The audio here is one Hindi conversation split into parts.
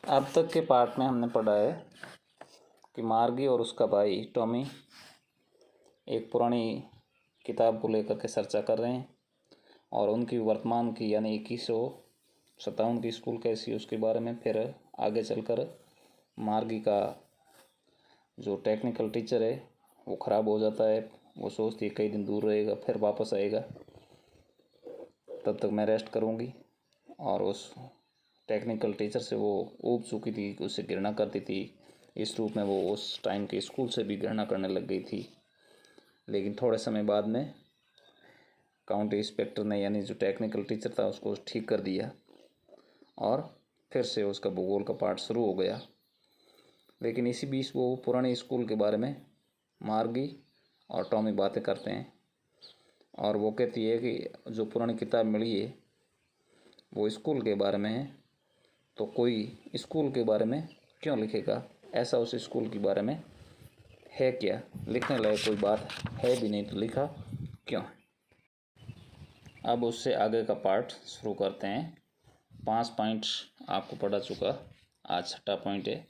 अब तक के पार्ट में हमने पढ़ा है कि मार्गी और उसका भाई टॉमी एक पुरानी किताब को लेकर के चर्चा कर रहे हैं और उनकी वर्तमान की यानी 2157 की स्कूल कैसी है उसके बारे में। फिर आगे चलकर मार्गी का जो टेक्निकल टीचर है वो ख़राब हो जाता है। वो सोचती है कई दिन दूर रहेगा फिर वापस आएगा, तब तक मैं रेस्ट करूँगी। और उस टेक्निकल टीचर से वो ऊब चुकी थी, उससे घृणा करती थी। इस रूप में वो उस टाइम के स्कूल से भी घृणा करने लग गई थी। लेकिन थोड़े समय बाद में काउंटी इंस्पेक्टर ने यानी जो टेक्निकल टीचर था उसको ठीक कर दिया और फिर से उसका भूगोल का पाठ शुरू हो गया। लेकिन इसी बीच वो पुराने स्कूल के बारे में मार्गी और टॉमी बातें करते हैं और वो कहती है कि जो पुरानी किताब मिली है वो स्कूल के बारे में है, तो कोई स्कूल के बारे में क्यों लिखेगा, ऐसा उस स्कूल के बारे में है क्या, लिखने लायक कोई बात है भी नहीं तो लिखा क्यों। अब उससे आगे का पार्ट शुरू करते हैं। 5 पॉइंट आपको पढ़ा चुका, आज 6ठा पॉइंट है।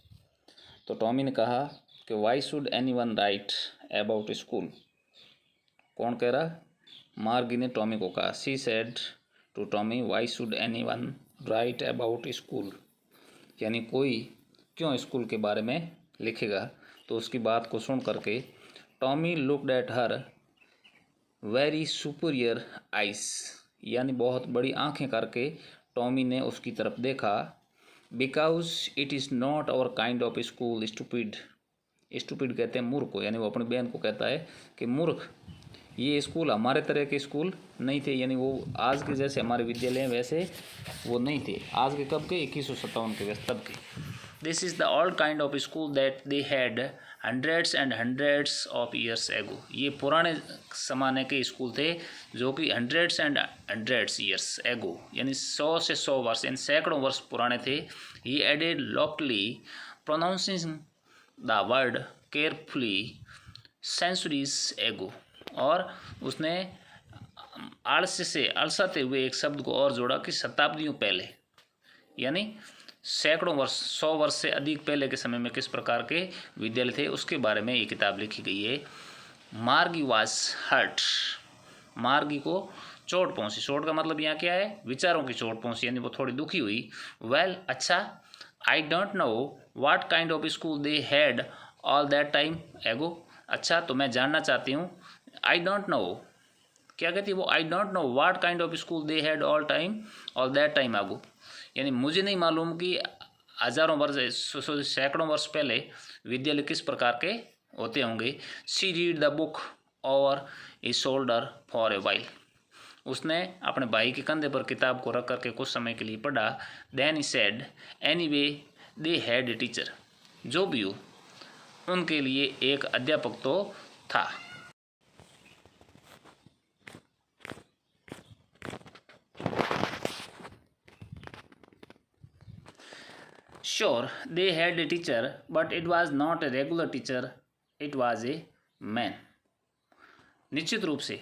तो टॉमी ने कहा कि why should anyone write about school. कौन कह रहा? मार्गी ने टॉमी को कहा। She said to Tommy why should anyone write about school, यानी कोई क्यों स्कूल के बारे में लिखेगा। तो उसकी बात को सुन करके Tommy looked at her very superior ice, यानी बहुत बड़ी आंखें करके टॉमी ने उसकी तरफ देखा। Because it is not our kind of school stupid. Stupid कहते हैं मूर्ख को, यानी वो अपनी बहन को कहता है कि मूर्ख, ये स्कूल हमारे तरह के स्कूल नहीं थे, यानी वो आज के जैसे हमारे विद्यालय वैसे वो नहीं थे। आज के कब के? 2157 के वैसे तब के। This is the old kind of school that they had hundreds and hundreds of years ago. ये पुराने ज़माने के स्कूल थे जो कि hundreds and hundreds years ago, यानी 100 से 100 वर्ष यानी सैकड़ों वर्ष पुराने थे। He added loftily pronouncing the word carefully centuries ago, और उसने आलस्य से अलसाते हुए एक शब्द को और जोड़ा कि शताब्दियों पहले, यानी सैकड़ों वर्ष 100 वर्ष से अधिक पहले के समय में किस प्रकार के विद्यालय थे उसके बारे में ये किताब लिखी गई है। मार्गी वाज हर्ट, मार्गी को चोट पहुंची। चोट का मतलब यहाँ क्या है? विचारों की चोट पहुंची, यानी वो थोड़ी दुखी हुई। वेल अच्छा, I don't know what kind of school they had all that time एगो। अच्छा, तो मैं जानना चाहती हूँ। आई डोंट नो, क्या कहती है वो? I don't know what kind of school they had all that time एगो, यानी मुझे नहीं मालूम कि हज़ारों वर्ष सैकड़ों वर्ष पहले विद्यालय किस प्रकार के होते होंगे। She read the book over A shoulder for a while, उसने अपने भाई के कंधे पर किताब को रख करके कुछ समय के लिए पढ़ा। Then he said anyway they had a teacher, जो भी हो उनके लिए एक अध्यापक तो था। Sure, they had a teacher, but it was not a regular teacher, it was a man. निश्चित रूप से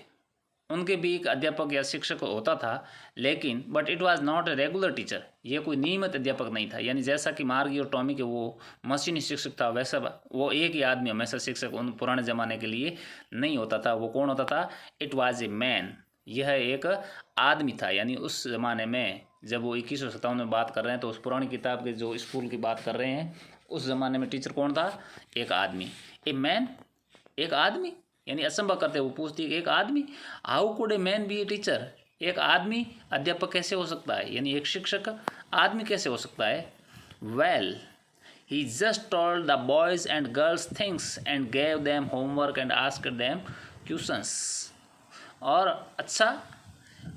उनके भी एक अध्यापक या शिक्षक होता था, लेकिन but it was not a regular teacher, ये कोई नियमित अध्यापक नहीं था। यानी जैसा कि मार्गी और टॉमी के वो मशीनी शिक्षक था, वैसा वो एक ही आदमी हमेशा शिक्षक उन पुराने ज़माने के लिए नहीं होता था। वो कौन होता था? इट वाज ए मैन, यह एक आदमी था। यानी उस ज़माने में जब वो 2157 में बात कर रहे हैं तो उस पुरानी किताब के जो स्कूल की बात कर रहे हैं, उस ज़माने में टीचर कौन था? एक आदमी। ए मैन, एक आदमी, यानी असंभव करते वो पूछती है कि एक आदमी, how could a man B a teacher, एक आदमी अध्यापक कैसे हो सकता है, यानी एक शिक्षक आदमी कैसे हो सकता है। Well he just told the boys and girls things and gave them homework and asked them questions. और अच्छा,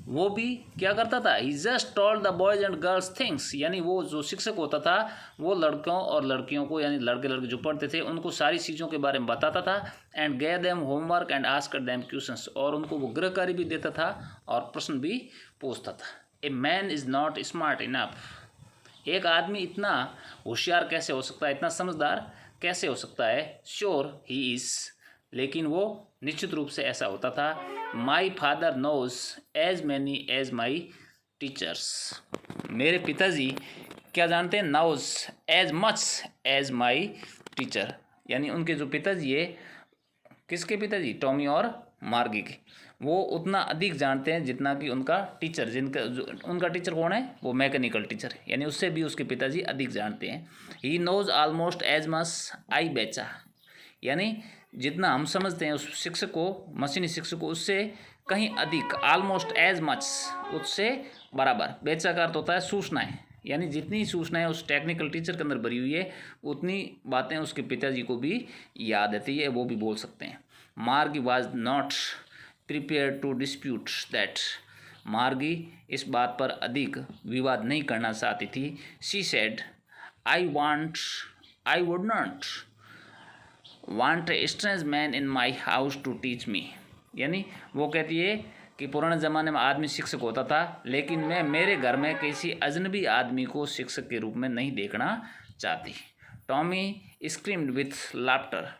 वो भी क्या करता था? He just told the boys and girls things, यानी वो जो शिक्षक होता था वो लड़कों और लड़कियों को, यानी लड़के लड़के जो पढ़ते थे उनको सारी चीज़ों के बारे में बताता था। And gave them homework and asked them questions, और उनको वो गृह कार्य भी देता था और प्रश्न भी पूछता था। A man is not smart enough, एक आदमी इतना होशियार कैसे हो सकता है, इतना समझदार कैसे हो सकता है। श्योर ही इज़, लेकिन वो निश्चित रूप से ऐसा होता था। My father knows as many as my teachers, मेरे पिताजी क्या जानते हैं, knows as much as my teacher, यानी उनके जो पिताजी है, किसके पिताजी, टॉमी और मार्गी के, वो उतना अधिक जानते हैं जितना कि उनका टीचर, उनका टीचर कौन है, वो मैकेनिकल टीचर, यानी उससे भी उसके पिताजी अधिक जानते हैं। He knows almost as much I बेचा, यानी जितना हम समझते हैं उस शिक्षक को, मशीनी शिक्षक को, उससे कहीं अधिक, ऑलमोस्ट एज मच, उससे बराबर। बेचा का अर्थ होता है सूचनाएं, यानी जितनी सूचनाएं उस टेक्निकल टीचर के अंदर भरी हुई है उतनी बातें उसके पिताजी को भी याद रहती है, वो भी बोल सकते हैं। Margie was not prepare to dispute that, Margie इस बात पर अधिक विवाद नहीं करना चाहती थी। She said I would not want a strange man in my house to teach me, यानी वो कहती है कि पुराने ज़माने में आदमी शिक्षक होता था, लेकिन मैं मेरे घर में किसी अजनबी आदमी को शिक्षक के रूप में नहीं देखना चाहती। टॉमी स्क्रीम्ड विथ लाफ्टर,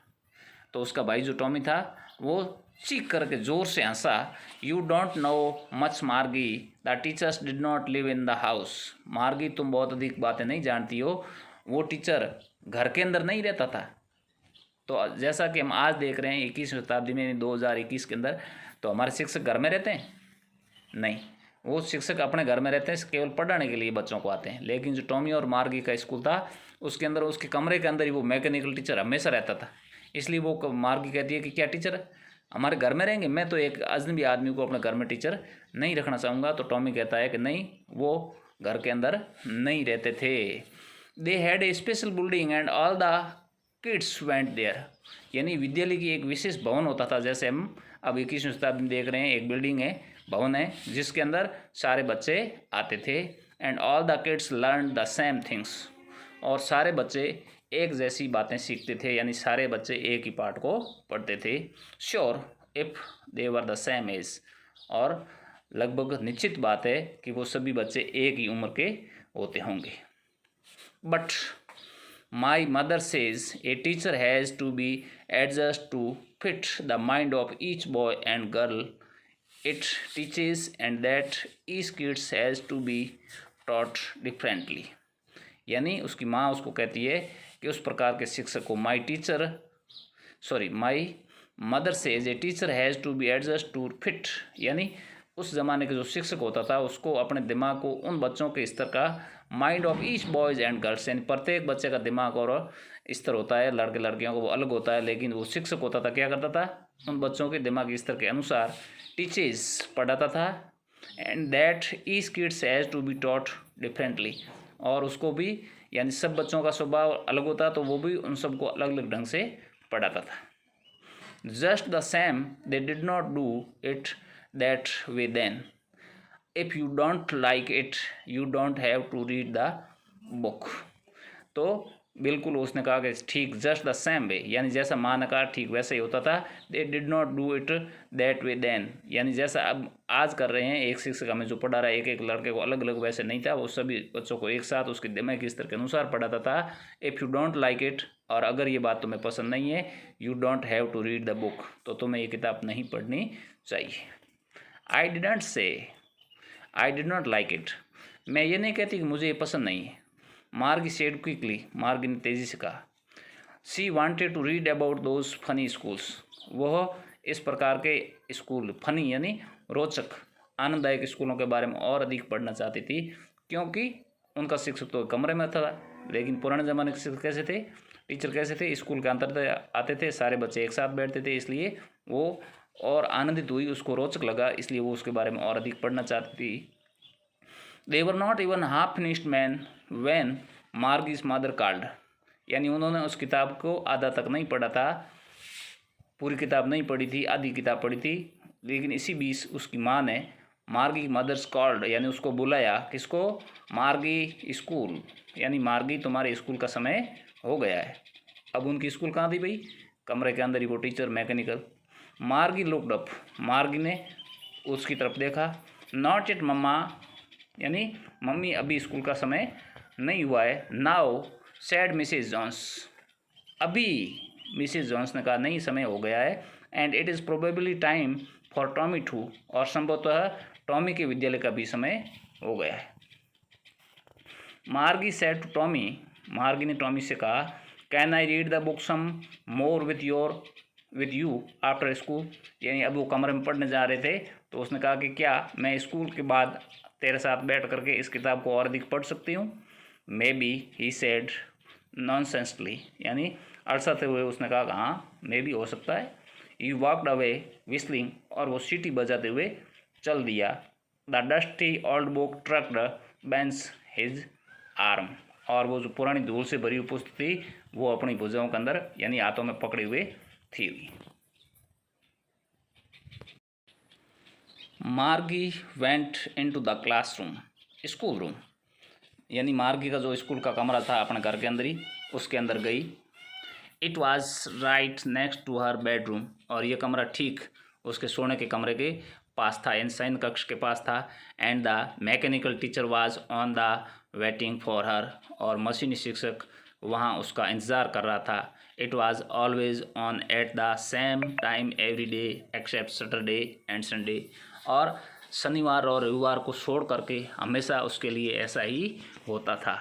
तो उसका भाई जो टॉमी था वो चीख करके ज़ोर से हंसा। यू डोंट नो मच मार्गी, the teachers did not live in the house, मार्गी तुम बहुत अधिक बातें नहीं जानती हो, वो टीचर घर के अंदर नहीं रहता था। तो जैसा कि हम आज देख रहे हैं 21वीं शताब्दी में 2021 के अंदर, तो हमारे शिक्षक घर में रहते हैं नहीं, वो शिक्षक अपने घर में रहते हैं, केवल पढ़ाने के लिए बच्चों को आते हैं। लेकिन जो टॉमी और मार्गी का स्कूल था उसके अंदर, उसके कमरे के अंदर ही वो मैकेनिकल टीचर हमेशा रहता था। इसलिए वो मार्गी कहती है कि क्या टीचर हमारे घर में रहेंगे, मैं तो एक अजनबी आदमी को अपने घर में टीचर नहीं रखना चाहूँगा। तो टॉमी कहता है कि नहीं, वो घर के अंदर नहीं रहते थे। They had a special building and all the kids went there, यानी विद्यालय की एक विशेष भवन होता था, जैसे हम अब 21वीं शताब्दी में देख रहे हैं, एक बिल्डिंग है, भवन है, जिसके अंदर सारे बच्चे आते थे। And all the kids learn the same things, और सारे बच्चे एक जैसी बातें सीखते थे, यानी सारे बच्चे एक ही पाठ को पढ़ते थे। Sure if they were the same age, और लगभग निश्चित बात है कि वो सभी बच्चे एक ही उम्र के होते होंगे। But my mother says a teacher has to be adjust to fit the mind of each boy and girl it teaches, and that each kid has to be taught differently, यानी उसकी माँ उसको कहती है कि उस प्रकार के शिक्षक को my mother says a teacher has to be adjust to fit, यानी उस ज़माने का जो शिक्षक होता था उसको अपने दिमाग को उन बच्चों के स्तर का, mind of each boys and girls, यानी प्रत्येक बच्चे का दिमाग और स्तर होता है, लड़के लड़कियों को वो अलग होता है, लेकिन वो शिक्षक होता था क्या करता था, उन बच्चों के दिमागी स्तर के अनुसार टीचेस पढ़ाता था। And that each kids has to be taught differently, और उसको भी, यानी सब बच्चों का स्वभाव अलग होता है तो वो भी उन सबको अलग अलग ढंग से पढ़ाता था। Just the same they did not do it that way then, if you don't like it you don't have to read the book, तो बिल्कुल उसने कहा कि ठीक जस्ट द सेम वे, यानी जैसा माँ ने कहा ठीक वैसा ही होता था। They did not do it that way then, यानी जैसा अब आज कर रहे हैं, एक शिक्षक हमें जो पढ़ा रहा है एक एक लड़के को अलग अलग, वैसे नहीं था, वो सभी बच्चों को एक साथ उसके दिमागी स्तर के अनुसार पढ़ाता था। If you don't like it, और अगर ये बात तुम्हें पसंद नहीं है, you don't have to read the book, तो तुम्हें ये किताब नहीं पढ़नी चाहिए। I didn't say I did not like it, मैं ये नहीं कहती कि मुझे ये पसंद नहीं है। मार्गी सेड क्विकली, मार्गी ने तेज़ी से कहा। She wanted to read about those funny schools, वह इस प्रकार के स्कूल, फनी यानी रोचक, आनंददायक स्कूलों के बारे में और अधिक पढ़ना चाहती थी, क्योंकि उनका शिक्षक तो कमरे में था। लेकिन पुराने ज़माने के शिक्षक कैसे थे, टीचर कैसे थे, स्कूल के अंतर्गत आते थे, सारे बच्चे एक साथ बैठते थे, इसलिए वो और आनंदित हुई, उसको रोचक लगा, इसलिए वो उसके बारे में और अधिक पढ़ना चाहती थी। They were not even half finished man when Margie's mother called, यानी उन्होंने उस किताब को आधा तक नहीं पढ़ा था, पूरी किताब नहीं पढ़ी थी, आधी किताब पढ़ी थी। लेकिन इसी बीच उसकी माँ ने मार्गी मदर्स कॉल्ड, यानी उसको बुलाया, किसको, मार्गी स्कूल, यानी मार्गी तुम्हारे स्कूल का समय हो गया है। अब उनकी स्कूल कहाँ थी भाई, कमरे के अंदर ही, वो टीचर मैकेनिकल। मार्गी लुक्ड अप, मार्गी ने उसकी तरफ देखा। नॉट इट मम्मा, यानी मम्मी अभी स्कूल का समय नहीं हुआ है। नाउ सैड मिसेज जॉन्स, अभी मिसेज जॉन्स ने कहा नहीं, समय हो गया है। And it is probably time for Tommy too, और संभवतः टॉमी के विद्यालय का भी समय हो गया है। मार्गी सेड टू टॉमी, मार्गी ने टॉमी से कहा, can I read the book some more with you after school, यानी अब वो कमरे में पढ़ने जा रहे थे तो उसने कहा कि क्या मैं स्कूल के बाद तेरे साथ बैठ करके इस किताब को और अधिक पढ़ सकती हूँ। मे बी ही सेड नॉनसेंसली, यानी अड़साते हुए उसने कहा हाँ मे बी हो सकता है। ही वॉकड अवे विस्लिंग, और वो सीटी बजाते हुए चल दिया। The dusty old book tucked beneath his arm, और वो जो पुरानी धूल से भरी हुई पुस्तक थी वो अपनी भुजाओं के अंदर यानी हाथों में पकड़े हुए थी। मार्गी went into the classroom, school room, यानी मार्गी का जो स्कूल का कमरा था अपने घर के अंदर ही, उसके अंदर गई। It was right next to her bedroom, और ये कमरा ठीक उसके सोने के कमरे के पास था, यानी शयन कक्ष के पास था। And the mechanical teacher was on the waiting for her, और मशीनी शिक्षक वहाँ उसका इंतज़ार कर रहा था। It was always on at the same time every day except Saturday and Sunday, और शनिवार और रविवार को छोड़ करके हमेशा उसके लिए ऐसा ही होता था।